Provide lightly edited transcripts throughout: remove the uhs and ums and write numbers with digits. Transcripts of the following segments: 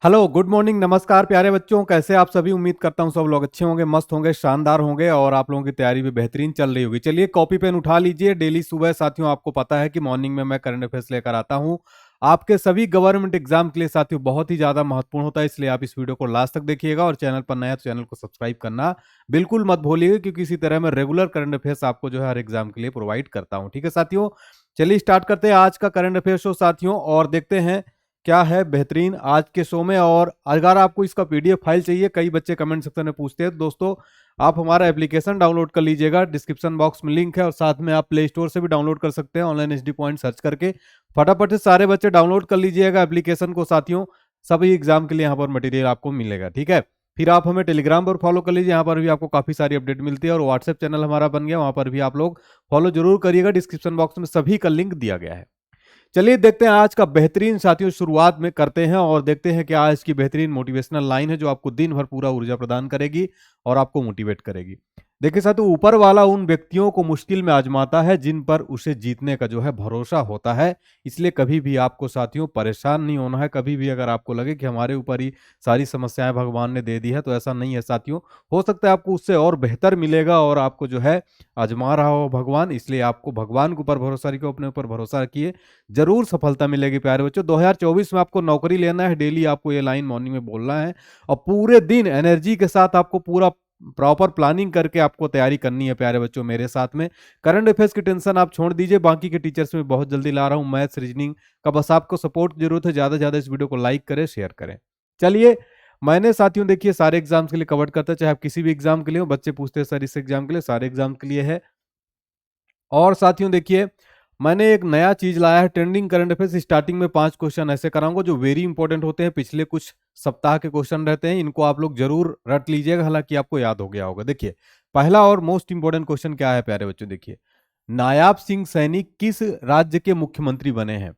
Hello, good morning, नमस्कार प्यारे बच्चों। कैसे आप सभी? उम्मीद करता हूँ सब लोग अच्छे होंगे, मस्त होंगे, शानदार होंगे और आप लोगों की तैयारी भी बेहतरीन चल रही होगी। चलिए कॉपी पेन उठा लीजिए। डेली सुबह साथियों आपको पता है कि मॉर्निंग में मैं करंट अफेयर्स लेकर आता हूँ आपके सभी गवर्नमेंट एग्जाम के लिए। साथियों बहुत ही ज्यादा महत्वपूर्ण होता है, इसलिए आप इस वीडियो को लास्ट तक देखिएगा और चैनल पर नया है तो चैनल को सब्सक्राइब करना बिल्कुल मत भूलिएगा, क्योंकि इसी तरह मैं रेगुलर करंट अफेयर्स आपको जो है हर एग्जाम के लिए प्रोवाइड करता हूँ। ठीक है साथियों, चलिए स्टार्ट करते हैं आज का करंट अफेयर शो साथियों, और देखते हैं क्या है बेहतरीन आज के शो में। और अगर आपको इसका पीडीएफ फाइल चाहिए, कई बच्चे कमेंट सेक्शन में पूछते हैं, तो दोस्तों आप हमारा एप्लीकेशन डाउनलोड कर लीजिएगा। डिस्क्रिप्शन बॉक्स में लिंक है और साथ में आप प्ले स्टोर से भी डाउनलोड कर सकते हैं ऑनलाइन एचडी पॉइंट सर्च करके। फटाफट से सारे बच्चे डाउनलोड कर लीजिएगा एप्लीकेशन को साथियों। सभी एग्जाम के लिए यहाँ पर मटेरियल आपको मिलेगा। ठीक है, फिर आप हमें टेलीग्राम पर फॉलो कर लीजिए, यहाँ पर भी आपको काफी सारी अपडेट मिलती है। और व्हाट्सएप चैनल हमारा बन गया, वहां पर भी आप लोग फॉलो जरूर करिएगा। डिस्क्रिप्शन बॉक्स में सभी का लिंक दिया गया है। चलिए देखते हैं आज का बेहतरीन साथियों, शुरुआत में करते हैं और देखते हैं कि आज की बेहतरीन मोटिवेशनल लाइन है जो आपको दिन भर पूरा ऊर्जा प्रदान करेगी और आपको मोटिवेट करेगी। देखिए साथियों, ऊपर वाला उन व्यक्तियों को मुश्किल में आजमाता है जिन पर उसे जीतने का जो है भरोसा होता है। इसलिए कभी भी आपको साथियों परेशान नहीं होना है। कभी भी अगर आपको लगे कि हमारे ऊपर ही सारी समस्याएं भगवान ने दे दी है, तो ऐसा नहीं है साथियों। हो सकता है आपको उससे और बेहतर मिलेगा और आपको जो है आजमा रहा हो भगवान। इसलिए आपको भगवान के ऊपर भरोसा रखिए, अपने ऊपर भरोसा रखिए, जरूर सफलता मिलेगी प्यारे बच्चों। 2024 में आपको नौकरी लेना है, डेली आपको ये लाइन मॉर्निंग में बोलना है और पूरे दिन एनर्जी के साथ आपको पूरा प्रॉपर प्लानिंग करके आपको तैयारी करनी है प्यारे बच्चों मेरे साथ में। करंट अफेयर्स की टेंशन आप छोड़ दीजिए, बाकी के टीचर्स में बहुत जल्दी ला रहा हूं, मैथ्स रीजनिंग का बस आपको सपोर्ट की जरूरत है। ज्यादा से ज्यादा इस वीडियो को लाइक करें, शेयर करें। चलिए, मैंने साथियों देखिए सारे एग्जाम्स के लिए कवर करता है, चाहे आप किसी भी एग्जाम के लिए हो। बच्चे पूछते हैं सर इस एग्जाम के लिए, सारे एग्जाम के लिए है। और साथियों देखिए, मैंने एक नया चीज लाया है, ट्रेंडिंग करंट अफेयर्स। स्टार्टिंग में 5 क्वेश्चन ऐसे कराऊंगा जो वेरी इंपॉर्टेंट होते हैं, पिछले कुछ सप्ताह के क्वेश्चन रहते हैं। इनको आप लोग जरूर रट लीजिएगा, हालांकि आपको याद हो गया होगा। देखिए पहला और मोस्ट इंपॉर्टेंट क्वेश्चन क्या है प्यारे बच्चों, देखिए नायाब सिंह सैनी किस राज्य के मुख्यमंत्री बने हैं?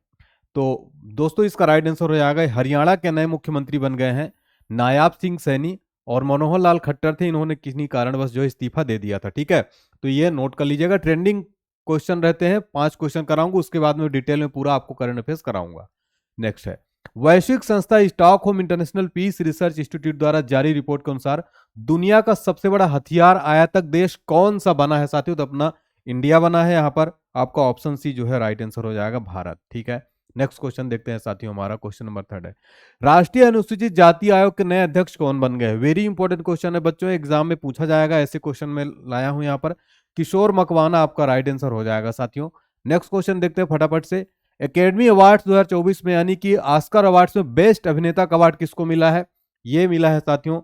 तो दोस्तों इसका राइट आंसर हो जाएगा हरियाणा के नए मुख्यमंत्री बन गए हैं नायाब सिंह सैनी। और मनोहर लाल खट्टर थे, इन्होंने किसी कारणवश जो इस्तीफा दे दिया था। ठीक है, तो ये नोट कर लीजिएगा। ट्रेंडिंग क्वेश्चन रहते हैं, 5 क्वेश्चन कराऊंगा, उसके बाद में डिटेल में पूरा आपको करंट अफेयर्स कराऊंगा। नेक्स्ट है, वैश्विक संस्था Stockholm International Peace Research Institute द्वारा जारी रिपोर्ट के अनुसार दुनिया का सबसे बड़ा हथियार आयातक देश कौन सा बना है साथियों? तो अपना इंडिया बना है। यहाँ पर आपका ऑप्शन सी जो है राइट आंसर हो जाएगा, भारत। ठीक है, नेक्स्ट क्वेश्चन देखते हैं साथियों, हमारा क्वेश्चन नंबर 3 है, राष्ट्रीय अनुसूचित जाति आयोग के नए अध्यक्ष कौन बन गए? वेरी इंपॉर्टेंट क्वेश्चन है बच्चों, एग्जाम में पूछा जाएगा, ऐसे क्वेश्चन में लाया हूं यहाँ पर। किशोर मकवाना आपका राइट आंसर हो जाएगा साथियों। नेक्स्ट क्वेश्चन देखते हैं फटाफट से, एकेडमी अवार्ड 2024 में यानी कि ऑस्कर अवार्ड्स में बेस्ट अभिनेता का अवार्ड किसको मिला है? ये मिला है साथियों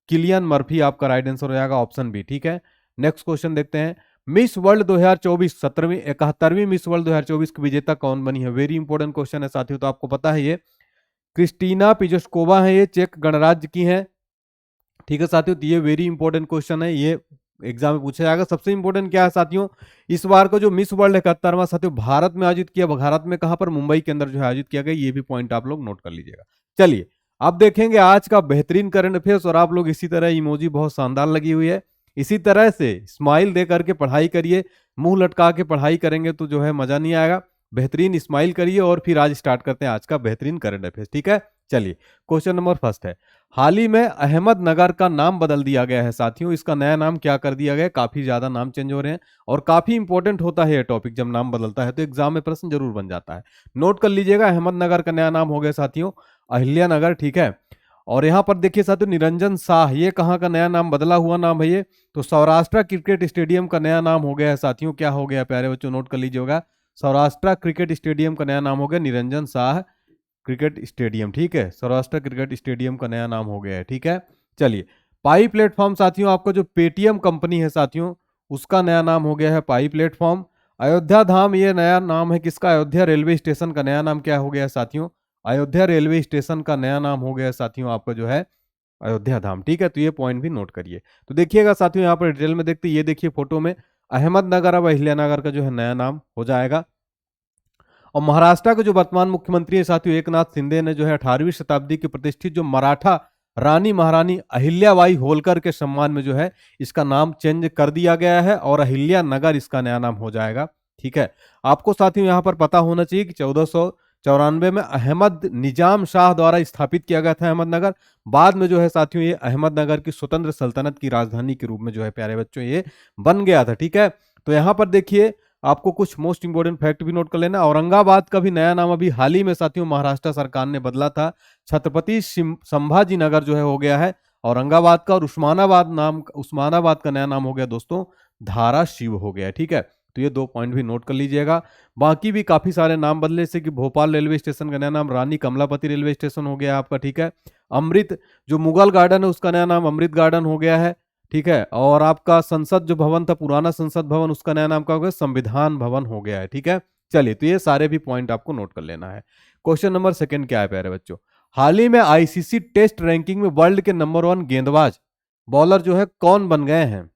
किलियन मर्फी, आपका राइट आंसर हो जाएगा ऑप्शन बी। ठीक है, नेक्स्ट क्वेश्चन देखते हैं, मिस वर्ल्ड 2024 17वीं 71वीं मिस वर्ल्ड 2024 की विजेता कौन बनी है? वेरी इंपॉर्टेंट क्वेश्चन है साथियों, तो आपको पता है ये क्रिस्टीना पिजोस्कोवा है, ये चेक गणराज्य की है। ठीक है साथियों, तो ये वेरी इंपॉर्टेंट क्वेश्चन है, ये एग्जाम में पूछा जाएगा। सबसे इंपॉर्टेंट क्या है साथियों, इस बार को जो मिस वर्ल्ड 71वां साथियों भारत में आयोजित किया, भारत में कहां पर? मुंबई के अंदर जो है आयोजित किया गया। ये भी पॉइंट आप लोग नोट कर लीजिएगा। चलिए अब देखेंगे आज का बेहतरीन करंट अफेयर्स, और आप लोग इसी तरह इमोजी बहुत शानदार लगी हुई है, इसी तरह से स्माइल दे करके पढ़ाई करिए। मुंह लटका के पढ़ाई करेंगे तो जो है मजा नहीं आएगा। बेहतरीन स्माइल करिए और फिर आज स्टार्ट करते हैं आज का बेहतरीन करंट अफेयर्स। ठीक है, चलिए क्वेश्चन नंबर फर्स्ट है, हाल ही में अहमदनगर का नाम बदल दिया गया है साथियों। इसका नया नाम क्या कर दिया गया? काफी ज्यादा नाम चेंज हो रहे हैं और काफी इंपॉर्टेंट होता है ये टॉपिक। जब नाम बदलता है तो एग्जाम में प्रश्न जरूर बन जाता है। नोट कर लीजिएगा, अहमदनगर का नया नाम हो गया साथियों अहिल्यानगर। ठीक है, और यहाँ पर देखिए साथियों निरंजन शाह, ये कहाँ का नया नाम, बदला हुआ नाम है ये? तो सौराष्ट्र क्रिकेट स्टेडियम का नया नाम हो गया है साथियों। क्या हो गया प्यारे बच्चों? नोट कर लीजिएगा, सौराष्ट्र क्रिकेट स्टेडियम का नया नाम हो गया निरंजन शाह क्रिकेट स्टेडियम। ठीक है, सौराष्ट्र क्रिकेट स्टेडियम का नया नाम हो गया है। ठीक है, चलिए पाई प्लेटफॉर्म साथियों, आपका जो पेटीएम कंपनी है साथियों उसका नया नाम हो गया है पाई प्लेटफॉर्म। अयोध्या धाम, ये नया नाम है किसका? अयोध्या रेलवे स्टेशन का नया नाम क्या हो गया है साथियों? अयोध्या रेलवे स्टेशन का नया नाम हो गया है साथियों आपका जो है अयोध्या धाम। ठीक है, तो ये पॉइंट भी नोट करिए। तो देखिएगा साथियों यहाँ पर डिटेल में देखते, ये देखिए फोटो में अहमदनगर अब अहिल्यानगर का जो है नया नाम हो जाएगा। और महाराष्ट्र के जो वर्तमान मुख्यमंत्री है साथियों एकनाथ शिंदे ने जो है 18वीं शताब्दी की प्रतिष्ठित जो मराठा रानी महारानी अहिल्याबाई होलकर के सम्मान में जो है इसका नाम चेंज कर दिया गया है और अहिल्या नगर इसका नया नाम हो जाएगा। ठीक है, आपको साथियों यहाँ पर पता होना चाहिए कि 94 में अहमद निजाम शाह द्वारा स्थापित किया गया था अहमदनगर। बाद में जो है साथियों ये अहमदनगर की स्वतंत्र सल्तनत की राजधानी के रूप में जो है प्यारे बच्चों ये बन गया था। ठीक है, तो यहाँ पर देखिए आपको कुछ मोस्ट इंपोर्टेंट फैक्ट भी नोट कर लेना। औरंगाबाद का भी नया नाम अभी हाल ही में साथियों महाराष्ट्र सरकार ने बदला था, छत्रपति संभाजी नगर जो है हो गया है औरंगाबाद का, और उस्मानाबाद का नया नाम हो गया दोस्तों धाराशिव हो गया। ठीक है, तो ये 2 पॉइंट भी नोट कर लीजिएगा। बाकी भी काफी सारे नाम बदले, जैसे कि भोपाल रेलवे स्टेशन का नया नाम रानी कमलापति रेलवे स्टेशन हो गया आपका। ठीक है, अमृत जो मुगल गार्डन है उसका नया नाम अमृत गार्डन हो गया है। ठीक है, और आपका संसद जो भवन था पुराना संसद भवन उसका नया नाम क्या हो गया संविधान भवन हो गया है। ठीक है, चलिए तो ये सारे भी पॉइंट आपको नोट कर लेना है। क्वेश्चन नंबर 2 क्या है प्यारे बच्चों, हाल ही में आईसीसी टेस्ट रैंकिंग में वर्ल्ड के नंबर 1 गेंदबाज बॉलर जो है कौन बन गए हैं।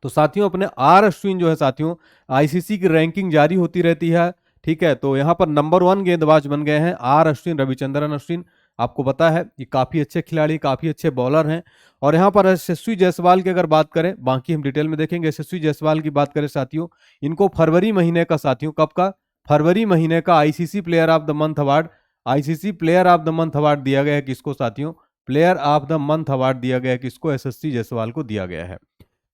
तो साथियों अपने आर अश्विन जो है साथियों, आईसीसी की रैंकिंग जारी होती रहती है। ठीक है, तो यहाँ पर नंबर 1 गेंदबाज बन गए हैं आर अश्विन, रविचंद्रन अश्विन। आपको पता है ये काफी अच्छे खिलाड़ी, काफी अच्छे बॉलर हैं। और यहाँ पर यशस्वी जायसवाल की अगर बात करें, बाकी हम डिटेल में देखेंगे। यशस्वी जायसवाल की बात करें साथियों, इनको फरवरी महीने का साथियों, कब का, फरवरी महीने का ICC player of the month award, ICC player of the month award दिया गया है किसको साथियों, player of the month award दिया गया है किसको, यशस्वी जायसवाल को दिया गया है।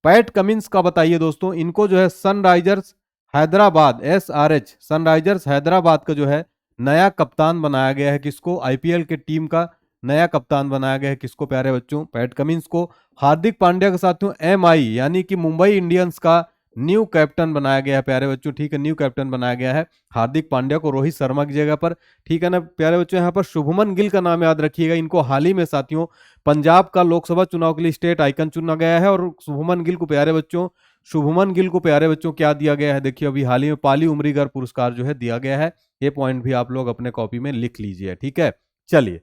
पैट कमिंस का बताइए दोस्तों, इनको जो है Sunrisers Hyderabad SRH Sunrisers Hyderabad का जो है नया कप्तान बनाया गया है किसको, आईपीएल के टीम का नया कप्तान बनाया गया है किसको प्यारे बच्चों, पैट कमिंस को। हार्दिक पांड्या के साथियों एमआई यानी कि मुंबई इंडियंस का न्यू कैप्टन बनाया गया है प्यारे बच्चों। ठीक है, न्यू कैप्टन बनाया गया है हार्दिक पांड्या को रोहित शर्मा की जगह पर। ठीक है ना प्यारे बच्चों, यहाँ पर शुभमन गिल का नाम याद रखिएगा, इनको हाल ही में साथियों पंजाब का लोकसभा चुनाव के लिए स्टेट आइकन चुना गया है। और शुभमन गिल को प्यारे बच्चों, शुभमन गिल को प्यारे बच्चों क्या दिया गया है, देखिए अभी हाल ही में पाली उमरीगर पुरस्कार जो है दिया गया है। ये पॉइंट भी आप लोग अपने कॉपी में लिख लीजिए। ठीक है, चलिए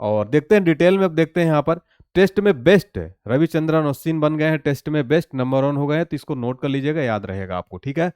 और देखते हैं डिटेल में। अब देखते हैं यहाँ पर टेस्ट में बेस्ट रविचंद्रन अश्विन बन गए हैं, टेस्ट में बेस्ट नंबर 1 हो गए हैं, तो इसको नोट कर लीजिएगा, याद रहेगा आपको। ठीक है,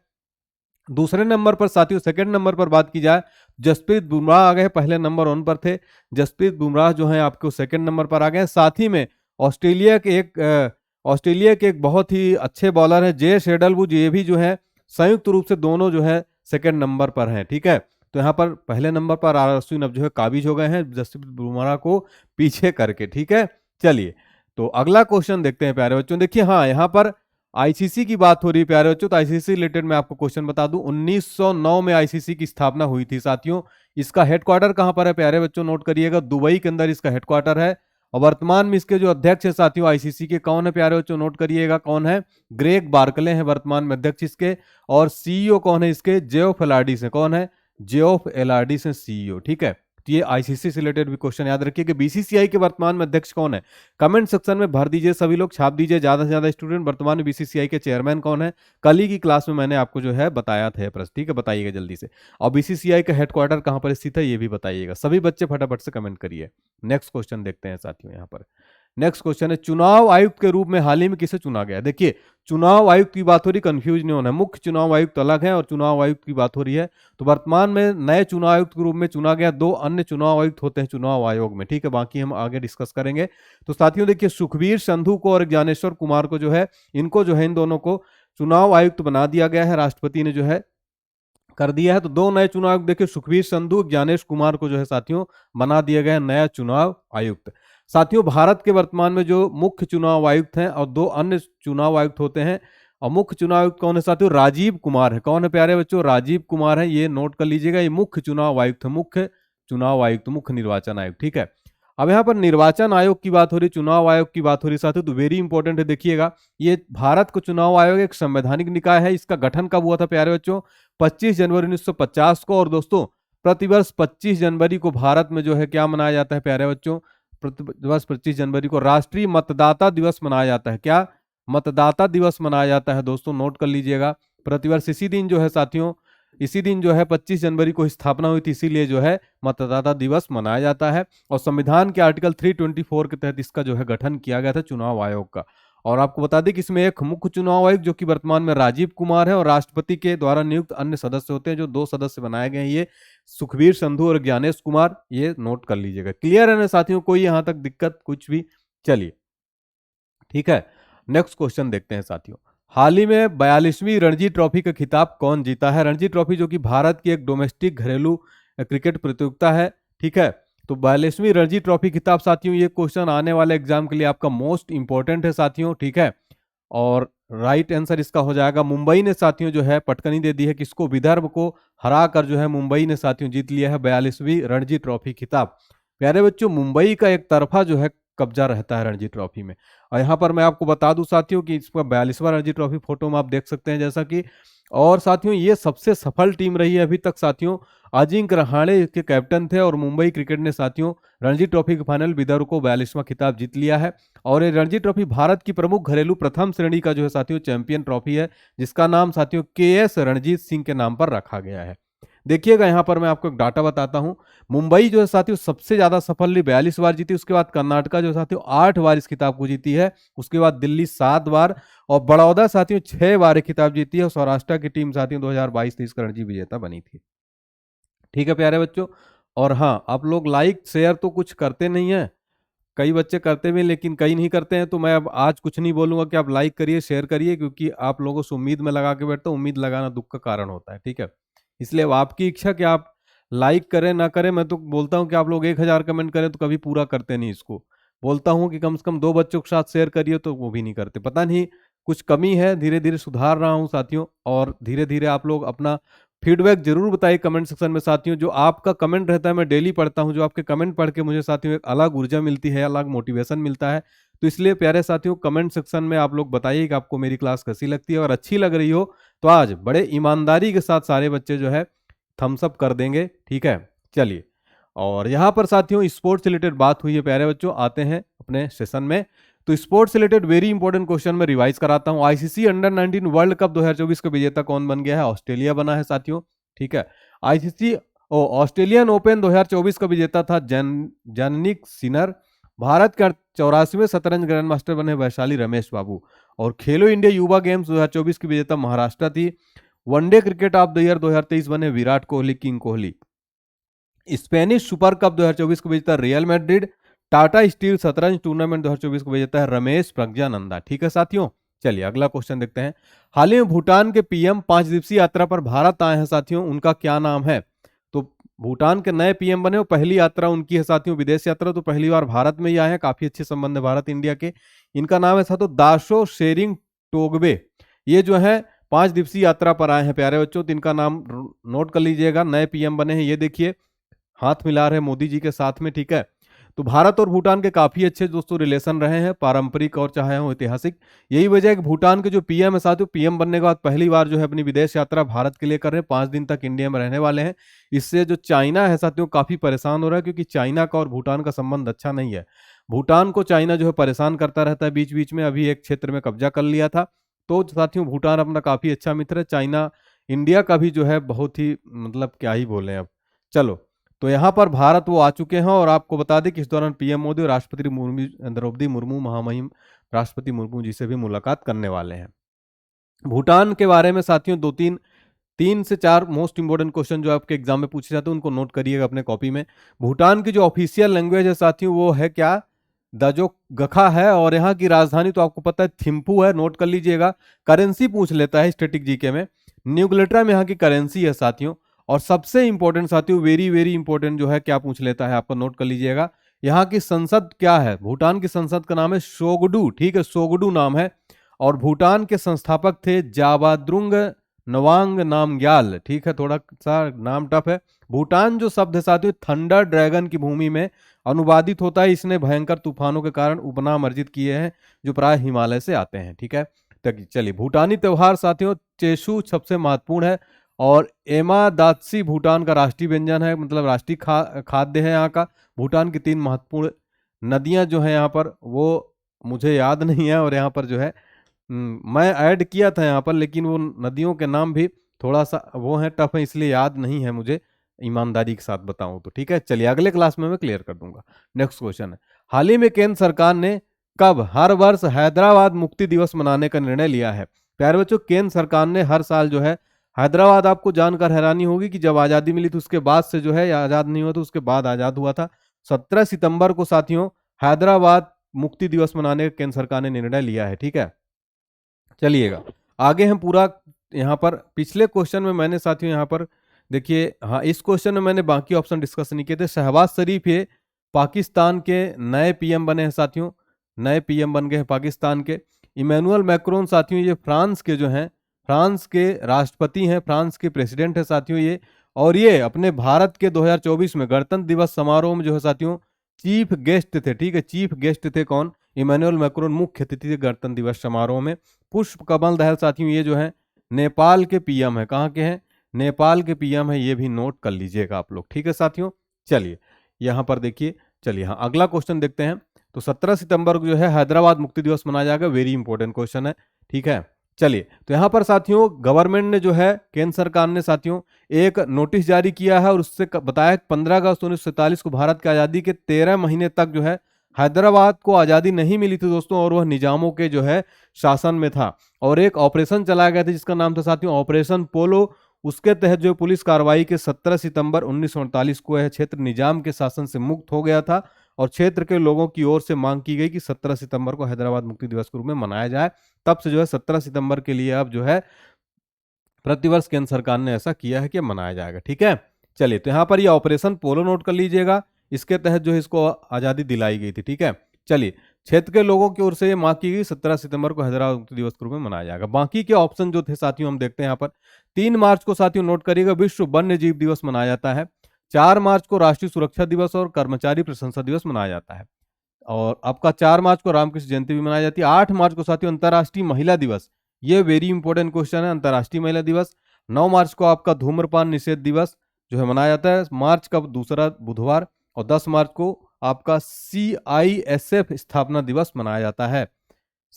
दूसरे नंबर पर साथियों, सेकंड नंबर पर बात की जाए, जसप्रीत बुमराह आ गए, पहले नंबर 1 पर थे। जसप्रीत बुमराह जो है आपको सेकंड नंबर पर आ गए। साथ ही में ऑस्ट्रेलिया के एक बहुत ही अच्छे बॉलर है जे शेडलवुड, ये भी जो है संयुक्त रूप से दोनों जो है सेकंड नंबर पर हैं। ठीक है, तो यहाँ पर पहले नंबर पर आर अश्विन अब जो है काबिज हो गए हैं जसप्रीत बुमराह को पीछे करके। ठीक है, चलिए तो अगला क्वेश्चन देखते हैं प्यारे बच्चों। देखिए हाँ, यहाँ पर आईसीसी की बात हो रही है प्यारे बच्चों, तो आईसीसी रिलेटेड मैं आपको क्वेश्चन बता दूं। 1909 में आईसीसी की स्थापना हुई थी साथियों। इसका हेडक्वार्टर कहां पर है प्यारे बच्चों, नोट करिएगा, दुबई के अंदर इसका हेडक्वार्टर है। और वर्तमान में इसके जो अध्यक्ष है साथियों आईसीसी के, कौन है प्यारे बच्चों, नोट करिएगा कौन है, ग्रेग बार्कले हैं वर्तमान में अध्यक्ष इसके। और सीईओ कौन है इसके, जेओफ एलार्डिस है, कौन है, जेओफ एलार्डिस है सीईओ। ठीक है, तो ये आईसीसी से रिलेटेड भी क्वेश्चन याद रखिए कि बीसीसीआई के वर्तमान में अध्यक्ष कौन है, कमेंट सेक्शन में भर दीजिए, सभी लोग छाप दीजिए ज्यादा से ज्यादा स्टूडेंट। वर्तमान में बीसीसीआई के चेयरमैन कौन है, कल ही की क्लास में मैंने आपको जो है बताया था प्रश्न। ठीक है, बताइएगा जल्दी से। और बीसीसीआई का हेडक्वार्टर कहां पर स्थित है ये भी बताइएगा, सभी बच्चे फटाफट से कमेंट करिए। नेक्स्ट क्वेश्चन देखते हैं साथियों। यहाँ पर नेक्स्ट क्वेश्चन है, चुनाव आयुक्त के रूप में हाल ही में किसे चुना गया। देखिए चुनाव आयुक्त की बात हो रही, कंफ्यूज नहीं होना है, मुख्य चुनाव आयुक्त अलग है और चुनाव आयुक्त की बात हो रही है। तो वर्तमान में नए चुनाव आयुक्त के रूप में चुना गया, 2 अन्य चुनाव आयुक्त होते हैं चुनाव आयोग में। ठीक है, बाकी हम आगे डिस्कस करेंगे। तो साथियों देखिए सुखबीर संधू को और ज्ञानेश्वर कुमार को जो है, इनको जो है इन दोनों को चुनाव आयुक्त बना दिया गया है, राष्ट्रपति ने जो है कर दिया है। तो 2 नए चुनाव आयुक्त देखिए, सुखबीर संधू ज्ञानेश कुमार को जो है साथियों बना दिया गया है नया चुनाव आयुक्त। साथियों भारत के वर्तमान में जो मुख्य चुनाव आयुक्त हैं और 2 अन्य चुनाव आयुक्त होते हैं, और मुख्य चुनाव आयुक्त कौन है साथियों, राजीव कुमार है। कौन है प्यारे बच्चों, राजीव कुमार है, ये नोट कर लीजिएगा, ये मुख्य चुनाव आयुक्त है, मुख्य चुनाव आयुक्त, मुख्य निर्वाचन आयुक्त। ठीक है, अब यहाँ पर निर्वाचन आयोग की बात हो रही, चुनाव आयोग की बात हो रही साथियों, तो वेरी इंपॉर्टेंट है। देखिएगा ये भारत को चुनाव आयोग एक संवैधानिक निकाय है। इसका गठन कब हुआ था प्यारे बच्चों, 25 जनवरी 1950 को। और दोस्तों प्रतिवर्ष 25 जनवरी को भारत में जो है क्या मनाया जाता है प्यारे बच्चों, प्रतिवर्ष 25 जनवरी को राष्ट्रीय मतदाता दिवस मनाया जाता है। क्या, मतदाता दिवस मनाया जाता है दोस्तों, नोट कर लीजिएगा। प्रतिवर्ष इसी दिन जो है साथियों, इसी दिन जो है 25 जनवरी को स्थापना हुई थी, इसीलिए जो है मतदाता दिवस मनाया जाता है। और संविधान के आर्टिकल 324 के तहत इसका जो है गठन किया गया था चुनाव आयोग का। और आपको बता दें कि इसमें एक मुख्य चुनाव आयुक्त जो कि वर्तमान में राजीव कुमार है, और राष्ट्रपति के द्वारा नियुक्त अन्य सदस्य होते हैं, जो 2 सदस्य बनाए गए हैं, ये सुखबीर संधू और ज्ञानेश कुमार, ये नोट कर लीजिएगा। क्लियर है ना साथियों, कोई यहां तक दिक्कत कुछ भी, चलिए ठीक है। नेक्स्ट क्वेश्चन देखते हैं साथियों, हाल ही में 42वीं रणजी ट्रॉफी का खिताब कौन जीता है। रणजी ट्रॉफी जो कि भारत की एक डोमेस्टिक घरेलू क्रिकेट प्रतियोगिता है, ठीक है। तो 42वीं रणजी ट्रॉफी खिताब साथियों, ये क्वेश्चन आने वाले एग्जाम के लिए आपका मोस्ट इंपॉर्टेंट है साथियों, ठीक है। और राइट आंसर इसका हो जाएगा मुंबई ने साथियों जो है पटकनी दे दी है किसको, विदर्भ को हरा कर जो है मुंबई ने साथियों जीत लिया है 42वीं रणजी ट्रॉफी खिताब। प्यारे बच्चों, मुंबई का एक तरफा जो है कब्जा रहता है रणजी ट्रॉफी में। और यहाँ पर मैं आपको बता दूं साथियों कि इसका 42वां रणजी ट्रॉफी फोटो में आप देख सकते हैं जैसा कि। और साथियों ये सबसे सफल टीम रही है अभी तक साथियों। अजिंक्य रहाणे के कैप्टन थे और मुंबई क्रिकेट ने साथियों रणजी ट्रॉफी के फाइनल विदर्भ को 42वां खिताब जीत लिया है। और ये रणजी ट्रॉफी भारत की प्रमुख घरेलू प्रथम श्रेणी का जो है साथियों चैंपियन ट्रॉफी है, जिसका नाम साथियों KS रणजीत सिंह के नाम पर रखा गया है। देखिएगा यहाँ पर मैं आपको एक डाटा बताता हूं। मुंबई जो है साथियों सबसे ज्यादा सफल 42 बार जीती, उसके बाद कर्नाटका जो साथियों 8 बार इस खिताब को जीती है, उसके बाद दिल्ली 7 बार और बड़ौदा साथियों 6 बार खिताब जीती है। और सौराष्ट्र की टीम साथियों 2022-23 का रणजी विजेता बनी थी। ठीक है प्यारे बच्चों। और हाँ, आप लोग लाइक शेयर तो कुछ करते नहीं है, कई बच्चे करते भी लेकिन कई नहीं करते हैं। तो मैं अब आज कुछ नहीं बोलूंगा कि आप लाइक करिए शेयर करिए, क्योंकि आप लोगों से उम्मीद में लगा के बैठता हूं, उम्मीद लगाना दुख का कारण होता है, ठीक है। इसलिए अब आपकी इच्छा कि आप लाइक करें ना करें। मैं तो बोलता हूं कि आप लोग 1000 कमेंट करें तो कभी पूरा करते नहीं इसको। बोलता हूं कि कम से कम 2 बच्चों के साथ शेयर करिए तो वो भी नहीं करते। पता नहीं कुछ कमी है, धीरे धीरे सुधार रहा हूं साथियों। और धीरे धीरे आप लोग अपना फीडबैक जरूर बताइए कमेंट सेक्शन में साथियों। जो आपका कमेंट रहता है मैं डेली पढ़ता हूं, जो आपके कमेंट पढ़ के मुझे साथियों एक अलग ऊर्जा मिलती है, अलग मोटिवेशन मिलता है। तो इसलिए प्यारे साथियों कमेंट सेक्शन में आप लोग बताइए कि आपको मेरी क्लास कैसी लगती है। और अच्छी लग रही हो तो आज बड़े ईमानदारी के साथ सारे बच्चे जो है थम्स अप कर देंगे, ठीक है। चलिए, और यहाँ पर साथियों स्पोर्ट्स से रिलेटेड बात हुई है प्यारे बच्चों, आते हैं अपने सेशन में। तो स्पोर्ट्स से रिलेटेड वेरी इंपॉर्टेंट क्वेश्चन में रिवाइज कराता हूं। आईसीसी अंडर 19 वर्ल्ड कप 2024 का विजेता कौन बन गया है? ऑस्ट्रेलिया बना है साथियों, ठीक है। आईसीसी ऑस्ट्रेलियन ओपन 2024 का विजेता था जानिक सिनर। भारत का 84वें शतरंज ग्रैंड मास्टर बने वैशाली रमेश बाबू। और खेलो इंडिया युवा गेम्स 2024 की विजेता महाराष्ट्र थी। One day cricket of the year 2023 बने Virat Kohli, king Kohli. Spanish super cup 2024 को विजेता रियल मैड्रिड। टाटा स्टील शतरंज टूर्नामेंट 2024 को विजेता है रमेश प्रज्ञानंदा, ठीक है साथियों। चलिए अगला क्वेश्चन देखते हैं। हाल ही में भूटान के पीएम 5 दिवसीय यात्रा पर भारत आए हैं साथियों, उनका क्या नाम है? तो भूटान के नए पीएम बने, पहली यात्रा उनकी है साथियों, विदेश यात्रा। तो पहली बार भारत में ही आए हैं, काफी अच्छे संबंध है भारत इंडिया के। इनका नाम है साथियों दाशो शेरिंग टोगबे। ये जो है 5 दिवसीय यात्रा पर आए हैं प्यारे बच्चों। तो इनका नाम नोट कर लीजिएगा, नए पीएम बने हैं। ये देखिए हाथ मिला रहे मोदी जी के साथ में, ठीक है। तो भारत और भूटान के काफी अच्छे दोस्तों रिलेशन रहे हैं, पारंपरिक और चाहे हो ऐतिहासिक। यही वजह है कि भूटान के जो पीएम है साथियों, पीएम बनने के बाद पहली बार जो है अपनी विदेश यात्रा भारत के लिए कर रहे हैं, 5 दिन तक इंडिया में रहने वाले हैं। इससे जो चाइना है साथियों काफी परेशान हो रहा है, क्योंकि चाइना का और भूटान का संबंध अच्छा नहीं है। भूटान को चाइना जो है परेशान करता रहता है बीच बीच में, अभी एक क्षेत्र में कब्जा कर लिया था। तो साथियों भूटान अपना काफी अच्छा मित्र है। चाइना इंडिया का भी जो है बहुत ही मतलब क्या ही बोले अब। चलो, तो यहाँ पर भारत वो आ चुके हैं। और आपको बता दें कि इस दौरान पीएम मोदी और राष्ट्रपति द्रौपदी मुर्मू महामहिम राष्ट्रपति मुर्मू जी से भी मुलाकात करने वाले हैं। भूटान के बारे में साथियों 3 से 4 मोस्ट इंपोर्टेंट क्वेश्चन जो आपके एग्जाम में पूछे जाते हैं उनको नोट करिएगा अपने कॉपी में। भूटान की जो ऑफिशियल लैंग्वेज है साथियों वो है क्या? दजो गखा है। और यहाँ की राजधानी तो आपको पता है थिम्पू है, नोट कर लीजिएगा। करेंसी पूछ लेता है स्टैटिक जीके में, न्यूक्लेट्रा में यहाँ की करेंसी है साथियों। और सबसे इंपॉर्टेंट साथियों वेरी वेरी इंपॉर्टेंट जो है क्या पूछ लेता है आपका, नोट कर लीजिएगा। यहाँ की संसद क्या है? भूटान की संसद का नाम है सोगडू, ठीक है, सोगडू नाम है। और भूटान के संस्थापक थे जाबाद्रुंग नवांग नामग्याल, ठीक है, थोड़ा सा नाम टफ है। भूटान जो शब्द है साथियों थंडर ड्रैगन की भूमि में अनुवादित होता है। इसने भयंकर तूफानों के कारण उपनाम अर्जित किए हैं जो प्राय हिमालय से आते हैं, ठीक है। तो चलिए, भूटानी त्योहार साथियों चेशु सबसे महत्वपूर्ण है। और एमादात्सी भूटान का राष्ट्रीय व्यंजन है, मतलब राष्ट्रीय खाद्य है यहाँ का। भूटान की 3 महत्वपूर्ण नदियां जो है यहाँ पर वो मुझे याद नहीं है, और यहाँ पर जो है मैं ऐड किया था यहाँ पर, लेकिन वो नदियों के नाम भी थोड़ा सा वो है टफ है, इसलिए याद नहीं है मुझे, ईमानदारी के साथ बताऊं तो, ठीक है। चलिए अगले क्लास में मैं क्लियर कर दूंगा। नेक्स्ट क्वेश्चन है, हाल ही में केंद्र सरकार ने कब हर वर्ष हैदराबाद मुक्ति दिवस मनाने का निर्णय लिया है? प्यारे बच्चों, केंद्र सरकार ने हर साल जो है हैदराबाद, आपको जानकर हैरानी होगी कि जब आज़ादी मिली तो उसके बाद से जो है आज़ाद नहीं हुआ, तो उसके बाद आज़ाद हुआ था। 17 सितंबर को साथियों हैदराबाद मुक्ति दिवस मनाने का केंद्र सरकार ने निर्णय लिया है, ठीक है। चलिएगा आगे हम पूरा यहाँ पर पिछले क्वेश्चन में मैंने साथियों यहाँ पर देखिए हाँ, इस क्वेश्चन में मैंने बाकी ऑप्शन डिस्कस नहीं किए थे। शहबाज शरीफ ये पाकिस्तान के नए पीएम बने हैं साथियों, नए पीएम बन गए हैं पाकिस्तान के। इमैनुअल मैक्रोन साथियों ये फ्रांस के जो हैं, फ्रांस के राष्ट्रपति हैं, फ्रांस के प्रेसिडेंट हैं साथियों ये। और ये अपने भारत के 2024 में गणतंत्र दिवस समारोह में जो है साथियों चीफ गेस्ट थे। ठीक है, चीफ गेस्ट थे कौन? इमैनुअल मैक्रोन मुख्य अतिथि थे गणतंत्र दिवस समारोह में। पुष्प कमल दहल साथियों ये जो है नेपाल के पीएम है। कहाँ के हैं? नेपाल के पीएम है, ये भी नोट कर लीजिएगा आप लोग। ठीक है साथियों, चलिए यहाँ पर देखिए, चलिए हाँ अगला क्वेश्चन देखते हैं। तो 17 सितंबर को जो है हैदराबाद मुक्ति दिवस मनाया जाएगा। वेरी इंपॉर्टेंट क्वेश्चन है। ठीक है, चलिए तो यहाँ पर साथियों गवर्नमेंट ने जो है, केंद्र सरकार ने साथियों एक नोटिस जारी किया है और उससे बताया 15 अगस्त 1947 को भारत की आज़ादी के 13 महीने तक जो है हैदराबाद को आज़ादी नहीं मिली थी दोस्तों, और वह निजामों के जो है शासन में था। और एक ऑपरेशन चलाया गया था जिसका नाम था साथियों ऑपरेशन पोलो। उसके तहत जो पुलिस कार्रवाई के 17 सितंबर 1948 को यह क्षेत्र निजाम के शासन से मुक्त हो गया था और क्षेत्र के लोगों की ओर से मांग की गई कि 17 सितंबर को हैदराबाद मुक्ति दिवस के रूप में मनाया जाए। तब से जो है 17 सितंबर के लिए अब जो है प्रतिवर्ष केंद्र सरकार ने ऐसा किया है कि मनाया जाएगा। ठीक है, चलिए तो यहाँ पर ये ऑपरेशन पोलो नोट कर लीजिएगा। इसके तहत जो है इसको आज़ादी दिलाई गई थी। ठीक है, चलिए क्षेत्र के लोगों की ओर से ये मांग की गई 17 सितंबर को हैदराबाद मुक्ति दिवस के रूप में मनाया जाएगा। बाकी के ऑप्शन जो थे साथियों हम देखते हैं यहाँ पर। 3 मार्च को साथियों नोट करिएगा विश्व वन्य जीव दिवस मनाया जाता है। 4 मार्च को राष्ट्रीय सुरक्षा दिवस और कर्मचारी प्रशंसा दिवस मनाया जाता है। और आपका 4 मार्च को रामकृष्ण जयंती भी मनाई जाती है। 8 मार्च को साथियों अंतर्राष्ट्रीय महिला दिवस, ये वेरी इंपॉर्टेंट क्वेश्चन है, अंतर्राष्ट्रीय महिला दिवस। 9 मार्च को आपका धूम्रपान निषेध दिवस जो है मनाया जाता है, मार्च का दूसरा बुधवार। और 10 मार्च को आपका CISF स्थापना दिवस मनाया जाता है।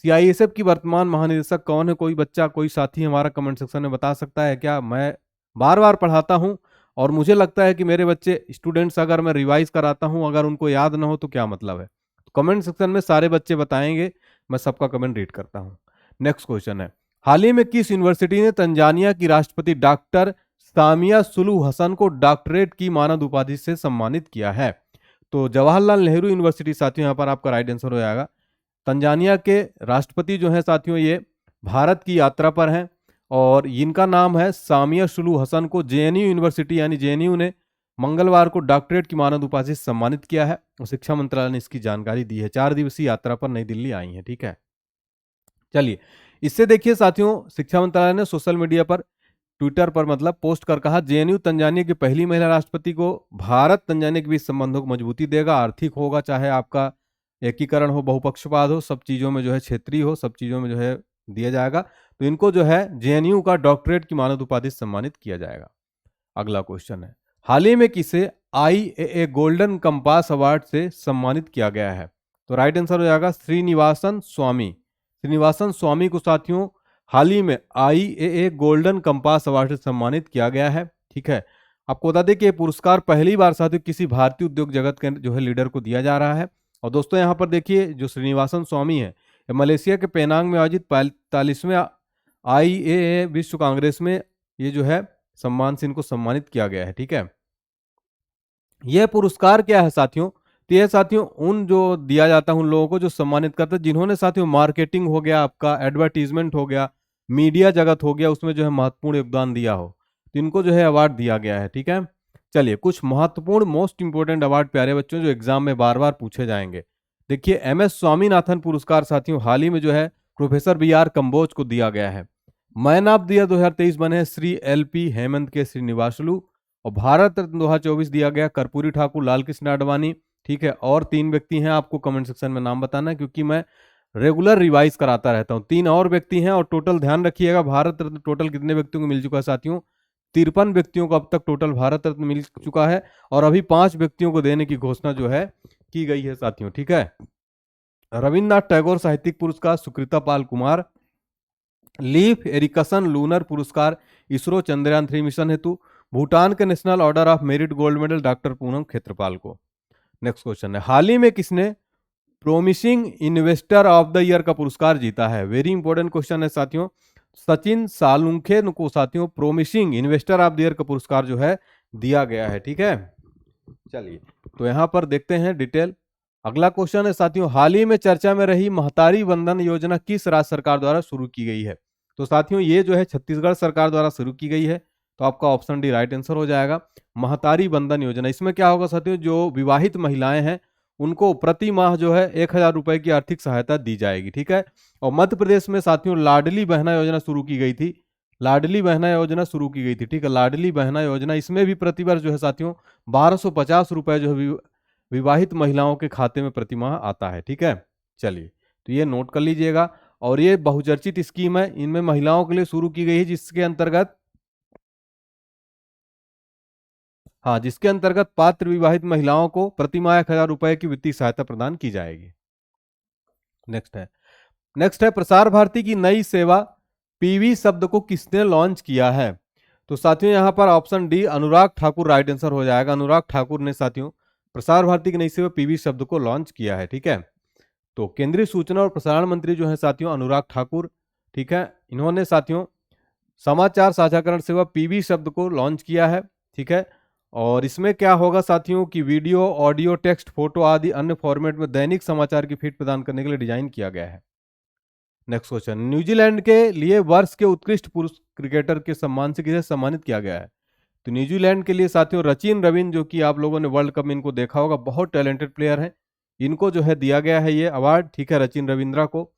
CISF की वर्तमान महानिदेशक कौन है? कोई बच्चा, कोई साथी हमारा कमेंट सेक्शन में बता सकता है क्या? मैं बार बार पढ़ाता हूं और मुझे लगता है कि मेरे बच्चे स्टूडेंट्स अगर मैं रिवाइज कराता हूं अगर उनको याद ना हो तो क्या मतलब है? कमेंट सेक्शन में सारे बच्चे बताएंगे, मैं सबका कमेंट रीड करता हूं। नेक्स्ट क्वेश्चन है, हाल ही में किस यूनिवर्सिटी ने तंजानिया की राष्ट्रपति डॉक्टर सामिया सुलू हसन को डॉक्टरेट की मानद उपाधि से सम्मानित किया है? तो जवाहरलाल नेहरू यूनिवर्सिटी साथियों यहाँ पर आपका राइट आंसर हो जाएगा। तंजानिया के राष्ट्रपति जो हैं साथियों ये भारत की यात्रा पर हैं और इनका नाम है सामिया सुलू हसन को JNU यूनिवर्सिटी यानी JNU ने मंगलवार को डॉक्टरेट की मानद उपाधि से सम्मानित किया है और शिक्षा मंत्रालय ने इसकी जानकारी दी है। 4 दिवसीय यात्रा पर नई दिल्ली आई है। ठीक है, चलिए इससे देखिए साथियों शिक्षा मंत्रालय ने सोशल मीडिया पर, ट्विटर पर मतलब पोस्ट कर कहा JNU तंजानिया की पहली महिला राष्ट्रपति को भारत तंजानिया के बीच संबंधों को मजबूती देगा। आर्थिक होगा, चाहे आपका एकीकरण हो, बहुपक्षवाद हो, सब चीज़ों में जो है क्षेत्रीय हो, सब चीज़ों में जो है दिया जाएगा। तो इनको जो है JNU का डॉक्टरेट की मानद उपाधि से सम्मानित किया जाएगा। अगला क्वेश्चन है, हाल ही में किसे IAA गोल्डन कंपास अवार्ड से सम्मानित किया गया है? तो राइट आंसर हो जाएगा श्रीनिवासन स्वामी। श्रीनिवासन स्वामी को साथियों हाल ही में IAA गोल्डन कंपास अवार्ड से सम्मानित किया गया है। ठीक है, आपको बता दें कि ये पुरस्कार पहली बार साथियों किसी भारतीय उद्योग जगत के जो है लीडर को दिया जा रहा है। और दोस्तों यहाँ पर देखिए जो श्रीनिवासन स्वामी है मलेशिया के पेनांग में आयोजित 45वें IAA विश्व कांग्रेस में ये जो है सम्मान से इनको सम्मानित किया गया है। ठीक है, यह पुरस्कार क्या है साथियों? तो यह साथियों उन जो दिया जाता है उन लोगों को जो सम्मानित करते हैं जिन्होंने साथियों मार्केटिंग हो गया, आपका एडवर्टीजमेंट हो गया, मीडिया जगत हो गया, उसमें जो है महत्वपूर्ण योगदान दिया हो, तो इनको जो है अवार्ड दिया गया है। ठीक है, चलिए कुछ महत्वपूर्ण मोस्ट इंपोर्टेंट अवार्ड प्यारे बच्चों जो एग्जाम में बार बार पूछे जाएंगे। देखिए MS स्वामीनाथन पुरस्कार साथियों हाल ही में जो है प्रोफेसर BR कंबोज को दिया गया है। मैन ऑफ द ईयर 2023 बने हैं श्री LP हेमंत के श्रीनिवासलू और भारत रत्न 2024 दिया गया कर्पूरी ठाकुर, लाल कृष्ण आडवाणी। ठीक है, और 3 व्यक्ति हैं, आपको कमेंट सेक्शन में नाम बताना है क्योंकि मैं रेगुलर रिवाइज कराता रहता हूं। 3 और व्यक्ति हैं और टोटल ध्यान रखिएगा भारत रत्न टोटल कितने व्यक्तियों को मिल चुका है साथियों? 53 व्यक्तियों को अब तक टोटल भारत रत्न मिल चुका है और अभी 5 व्यक्तियों को देने की घोषणा जो है की गई है साथियों। ठीक है, रविन्द्रनाथ टैगोर साहित्यिक पुरस्कार Sukrita Paul Kumar, Leif Erikson lunar पुरस्कार इसरो चंद्रयान 3 मिशन हेतु, भूटान के National Order of Merit gold medal doctor Poonam Khetrapal को। नेक्स्ट क्वेश्चन है, हाल ही में किसने promising investor of the year का पुरस्कार जीता है? वेरी इंपॉर्टेंट क्वेश्चन है साथियों। सचिन सालुंखे को साथियों promising investor of the year का पुरस्कार जो है दिया गया है। ठीक है, चलिए तो यहां पर देखते हैं डिटेल। अगला क्वेश्चन है साथियों, हाल ही में चर्चा में रही महतारी वंदन योजना किस राज्य सरकार द्वारा शुरू की गई है? तो साथियों ये जो है छत्तीसगढ़ सरकार द्वारा शुरू की गई है। तो आपका ऑप्शन डी राइट आंसर हो जाएगा। महतारी बंधन योजना, इसमें क्या होगा साथियों, जो विवाहित महिलाएं हैं उनको प्रति माह जो है 1,000 रुपए की आर्थिक सहायता दी जाएगी, ठीक है। और मध्य प्रदेश में साथियों लाडली बहना योजना शुरू की गई थी, लाडली बहना योजना शुरू की गई थी, ठीक है, लाडली बहना योजना, इसमें भी प्रतिवर्ष जो है साथियों 1,250 रुपए जो है विवाहित महिलाओं के खाते में प्रतिमाह आता है, ठीक है। चलिए, तो ये नोट कर लीजिएगा। और ये बहुचर्चित स्कीम है, इनमें महिलाओं के लिए शुरू की गई है, जिसके अंतर्गत, हाँ, जिसके अंतर्गत पात्र विवाहित महिलाओं को प्रतिमाह 1,000 रुपए की वित्तीय सहायता प्रदान की जाएगी। नेक्स्ट है प्रसार भारती की नई सेवा पीवी शब्द को किसने लॉन्च किया है। तो साथियों यहां पर option D Anurag Thakur right answer हो जाएगा। अनुराग ठाकुर ने साथियों प्रसार भारती की नई सेवा पीवी शब्द को लॉन्च किया है, ठीक है। तो केंद्रीय सूचना और प्रसारण मंत्री जो है साथियों अनुराग ठाकुर, ठीक है, इन्होंने साथियों समाचार साझाकरण सेवा पीवी शब्द को लॉन्च किया है, ठीक है। और इसमें क्या होगा साथियों कि वीडियो, ऑडियो, टेक्स्ट, फोटो आदि अन्य फॉर्मेट में दैनिक समाचार की फीड प्रदान करने के लिए डिजाइन किया गया है। नेक्स्ट क्वेश्चन, न्यूजीलैंड के लिए वर्ष के उत्कृष्ट पुरुष क्रिकेटर के सम्मान से किसे सम्मानित किया गया है। तो न्यूजीलैंड के लिए साथियों रचिन रविंद्र, जो कि आप लोगों ने वर्ल्ड कप में इनको देखा होगा, बहुत टैलेंटेड प्लेयर हैं, इनको जो है दिया गया है ये अवार्ड, ठीक है, रचिन रविंद्रा को।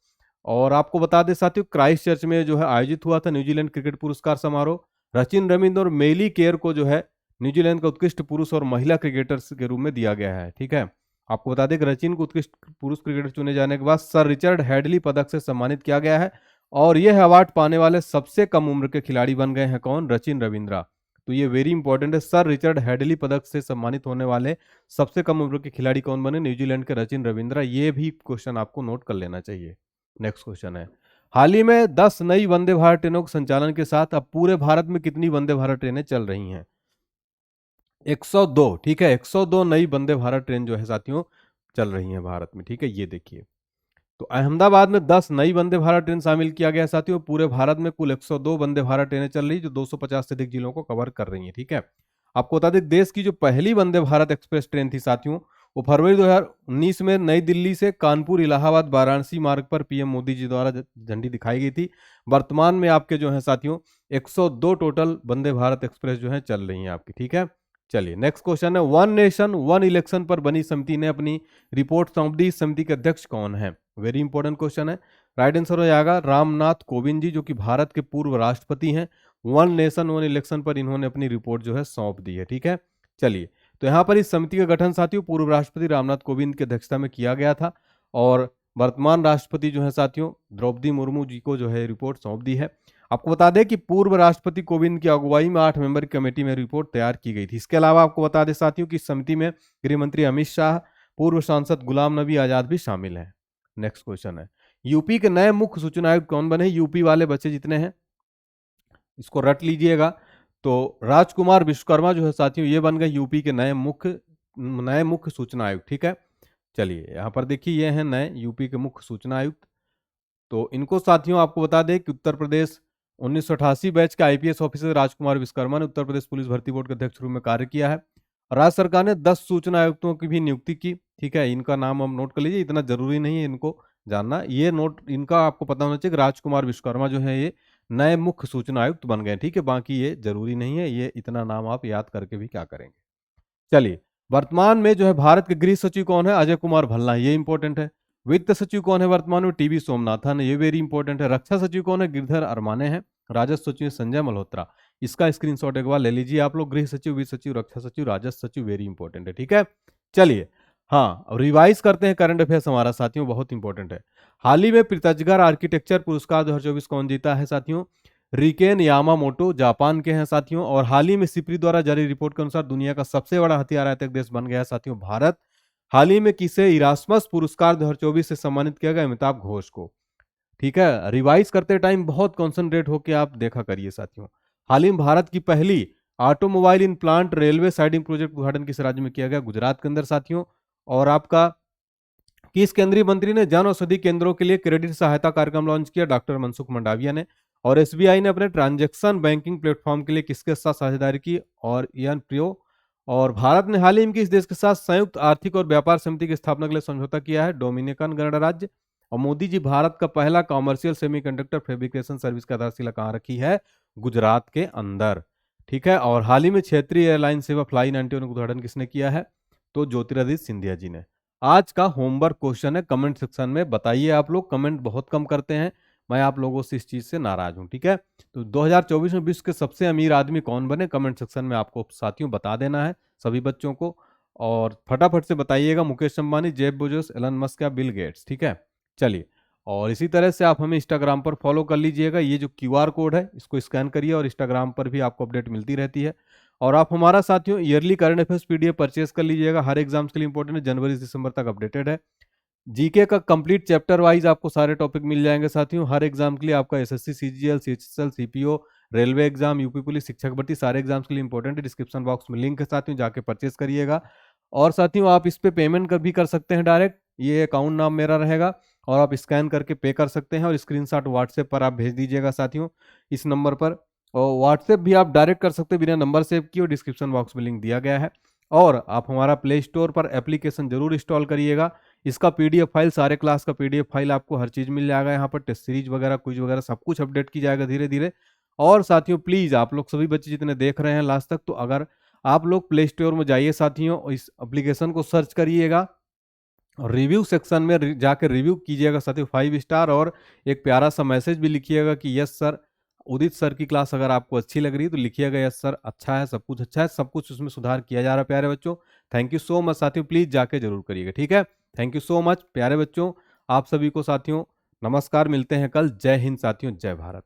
और आपको बता दें साथियों क्राइस्ट चर्च में जो है आयोजित हुआ था न्यूजीलैंड क्रिकेट पुरस्कार समारोह। रचिन रविंद्र और मेली केयर को जो है न्यूजीलैंड का उत्कृष्ट पुरुष और महिला क्रिकेटर्स के रूप में दिया गया है, ठीक है। आपको बता दें कि रचिन को उत्कृष्ट पुरुष क्रिकेटर चुने जाने के बाद सर रिचर्ड हैडली पदक से सम्मानित किया गया है। और यह अवार्ड पाने वाले सबसे कम उम्र के खिलाड़ी बन गए हैं कौन, रचिन रविंद्रा। तो ये वेरी इंपॉर्टेंट है, सर रिचर्ड हैडली पदक से सम्मानित होने वाले सबसे कम उम्र के खिलाड़ी कौन बने, न्यूजीलैंड के रचिन रविंद्रा। ये भी क्वेश्चन आपको नोट कर लेना चाहिए। नेक्स्ट क्वेश्चन है, हाल ही में 10 नई वंदे भारत ट्रेनों के संचालन के साथ अब पूरे भारत में कितनी वंदे भारत ट्रेनें चल रही हैं। 102, ठीक है, 102 नई वंदे भारत ट्रेन जो है साथियों चल रही हैं भारत में, ठीक है। ये देखिए, तो अहमदाबाद में 10 नई वंदे भारत ट्रेन शामिल किया गया साथियों। पूरे भारत में कुल 102 वंदे भारत ट्रेनें चल रही जो 250 से अधिक जिलों को कवर कर रही हैं, ठीक है। आपको बता दें देश की जो पहली वंदे भारत एक्सप्रेस ट्रेन थी साथियों, वो फरवरी 2019 में नई दिल्ली से कानपुर, इलाहाबाद, वाराणसी मार्ग पर पीएम मोदी जी द्वारा झंडी दिखाई गई थी। वर्तमान में आपके जो है साथियों 102 टोटल वंदे भारत एक्सप्रेस जो है चल रही हैं आपकी, ठीक है। चलिए नेक्स्ट क्वेश्चन है, वन नेशन वन इलेक्शन पर बनी समिति ने अपनी रिपोर्ट सौंप दी, इस समिति के अध्यक्ष कौन है। वेरी इंपॉर्टेंट क्वेश्चन है, राइट आंसर हो जाएगा रामनाथ कोविंद जी, जो कि भारत के पूर्व राष्ट्रपति हैं। वन नेशन वन इलेक्शन पर इन्होंने अपनी रिपोर्ट जो है सौंप दी है, ठीक है। चलिए, तो यहाँ पर इस समिति का गठन साथियों पूर्व राष्ट्रपति रामनाथ कोविंद की अध्यक्षता में किया गया था। और वर्तमान राष्ट्रपति जो है साथियों द्रौपदी मुर्मू जी को जो है रिपोर्ट सौंप दी है। आपको बता दें कि पूर्व राष्ट्रपति कोविंद की अगुवाई में 8 मेंबर की कमेटी में रिपोर्ट तैयार की गई थी। इसके अलावा आपको बता दें साथियों कि इस समिति में गृह मंत्री अमित शाह, पूर्व सांसद गुलाम नबी आजाद भी शामिल हैं। नेक्स्ट क्वेश्चन है, यूपी के नए मुख्य सूचना आयुक्त कौन बने। यूपी वाले बच्चे जितने हैं इसको रट लीजिएगा। तो राजकुमार विश्वकर्मा जो है साथियों ये बन गए यूपी के नए मुख्य सूचना आयुक्त, ठीक है। चलिए यहाँ पर देखिए ये हैं नए यूपी के मुख्य सूचना आयुक्त। तो इनको साथियों आपको बता दें कि उत्तर प्रदेश 1988 बैच के आईपीएस ऑफिसर राजकुमार विश्वकर्मा ने उत्तर प्रदेश पुलिस भर्ती बोर्ड के अध्यक्ष रूप में कार्य किया है। राज्य सरकार ने 10 सूचना आयुक्तों की भी नियुक्ति की, ठीक है। इनका नाम हम नोट कर लीजिए, इतना जरूरी नहीं है इनको जानना, ये नोट इनका आपको पता होना चाहिए कि राजकुमार विश्वकर्मा जो है ये नए मुख्य सूचना आयुक्त बन गए, ठीक है। बाकी ये जरूरी नहीं है, ये इतना नाम आप याद करके भी क्या करेंगे। चलिए, वर्तमान में जो है भारत के गृह सचिव कौन है, अजय कुमार भल्ला, ये इंपॉर्टेंट है। वित्त सचिव कौन है वर्तमान में, टीवी सोमनाथन, ये वेरी इंपॉर्टेंट है। रक्षा सचिव कौन है, गिरधर अरमाने हैं। राजस्व सचिव संजय मल्होत्रा, इसका स्क्रीनशॉट एक बार ले लीजिए आप लोग। गृह सचिव, वित्त सचिव, रक्षा सचिव, राजस्व सचिव, वेरी इंपॉर्टेंट है, ठीक है। चलिए, हाँ, अब रिवाइज करते हैं करंट अफेयर्स हमारा साथियों, बहुत इंपॉर्टेंट है। हाल ही में प्रितजगर आर्किटेक्चर पुरस्कार 2024 कौन जीता है साथियों, रिकेन यामामोटो, जापान के हैं साथियों। और हाल ही में सिप्री द्वारा जारी रिपोर्ट के अनुसार दुनिया का सबसे बड़ा हथियार आयातक देश बन गया है साथियों भारत। हाल ही में किसे इरास्मस पुरस्कार 2024 से सम्मानित किया गया, अमिताभ घोष को, ठीक है। रिवाइज करते टाइम बहुत कॉन्सेंट्रेट होकर आप देखा करिए साथियों। हाल ही में भारत की पहली automobile in plant railway siding project उद्घाटन किस राज्य में किया गया, गुजरात के अंदर साथियों। और आपका किस केंद्रीय मंत्री ने जन औषधि केंद्रों के लिए क्रेडिट सहायता कार्यक्रम लॉन्च किया, डॉक्टर मनसुख मंडाविया ने। और एसबीआई ने अपने ट्रांजैक्शन बैंकिंग प्लेटफॉर्म के लिए किसके साथ साझेदारी की, और इयान प्रियो। और भारत ने हाल ही में किस देश के साथ संयुक्त आर्थिक और व्यापार समिति की स्थापना के लिए समझौता किया है, डोमिनिकन गणराज्य। और मोदी जी भारत का पहला कॉमर्शियल सेमीकंडक्टर फैब्रिकेशन सर्विस की आधारशिला कहाँ रखी है, गुजरात के अंदर। ठीक है। और हाल ही में क्षेत्रीय एयरलाइन सेवा फ्लाई 91 का उद्घाटन किसने किया है? तो ज्योतिरादित्य सिंधिया जी ने। आज का होमवर्क क्वेश्चन है, कमेंट सेक्शन में बताइए। आप लोग कमेंट बहुत कम करते हैं, मैं आप लोगों से इस चीज से नाराज हूं। ठीक है, तो 2024 में विश्व के सबसे अमीर आदमी कौन बने, कमेंट सेक्शन में आपको साथियों बता देना है सभी बच्चों को। और फटाफट से बताइएगा, Mukesh Ambani, Jeff Bezos, Elon Musk या बिल गेट्स। ठीक है, चलिए। और इसी तरह से आप हमें इंस्टाग्राम पर फॉलो कर लीजिएगा, ये जो क्यूआर कोड है इसको स्कैन करिए और इंस्टाग्राम पर भी आपको अपडेट मिलती रहती है। और आप हमारा साथियों yearly current affairs PDF purchase कर लीजिएगा, हर एग्जाम्स के लिए इंपॉर्टेंट है, जनवरी से दिसंबर तक अपडेटेड है। जीके का कंप्लीट चैप्टर वाइज आपको सारे टॉपिक मिल जाएंगे साथियों, हर एग्जाम के लिए। आपका SSC, CGL, CHSL, CPO, railway exam, UP police, शिक्षक भर्ती, सारे एग्जाम्स के लिए इंपॉर्टेंट है। डिस्क्रिप्शन बॉक्स में लिंक है साथियों, जाके परचेस करिएगा। और साथियों आप इस पे पेमेंट भी कर सकते हैं डायरेक्ट, ये अकाउंट नाम मेरा रहेगा और आप स्कैन करके पे कर सकते हैं और स्क्रीनशॉट व्हाट्सएप पर आप भेज दीजिएगा साथियों इस नंबर पर। और व्हाट्सएप भी आप डायरेक्ट कर सकते हैं बिना नंबर सेव किए, और डिस्क्रिप्शन बॉक्स में लिंक दिया गया है। और आप हमारा प्ले स्टोर पर एप्लीकेशन जरूर इंस्टॉल करिएगा, इसका पीडीएफ फाइल, सारे क्लास का पीडीएफ फाइल आपको हर चीज मिल जाएगा यहाँ पर, टेस्ट सीरीज वगैरह क्विज वगैरह सब कुछ अपडेट की जाएगा धीरे धीरे। और साथियों प्लीज आप लोग सभी बच्चे जितने देख रहे हैं लास्ट तक, तो अगर आप लोग प्ले स्टोर में जाइए साथियों, इस एप्लीकेशन को सर्च करिएगा और रिव्यू सेक्शन में जाकर रिव्यू कीजिएगा साथियों 5 स्टार, और एक प्यारा सा मैसेज भी लिखिएगा कि यस सर, उदित सर की क्लास अगर आपको अच्छी लग रही है तो लिखिएगा यस सर, अच्छा है, सब कुछ अच्छा है, सब कुछ उसमें सुधार किया जा रहा है प्यारे बच्चों। थैंक यू सो मच साथियों, प्लीज जाके जरूर करिएगा। ठीक है, थैंक यू सो मच प्यारे बच्चों, आप सभी को साथियों नमस्कार, मिलते हैं कल। जय हिंद साथियों, जय भारत।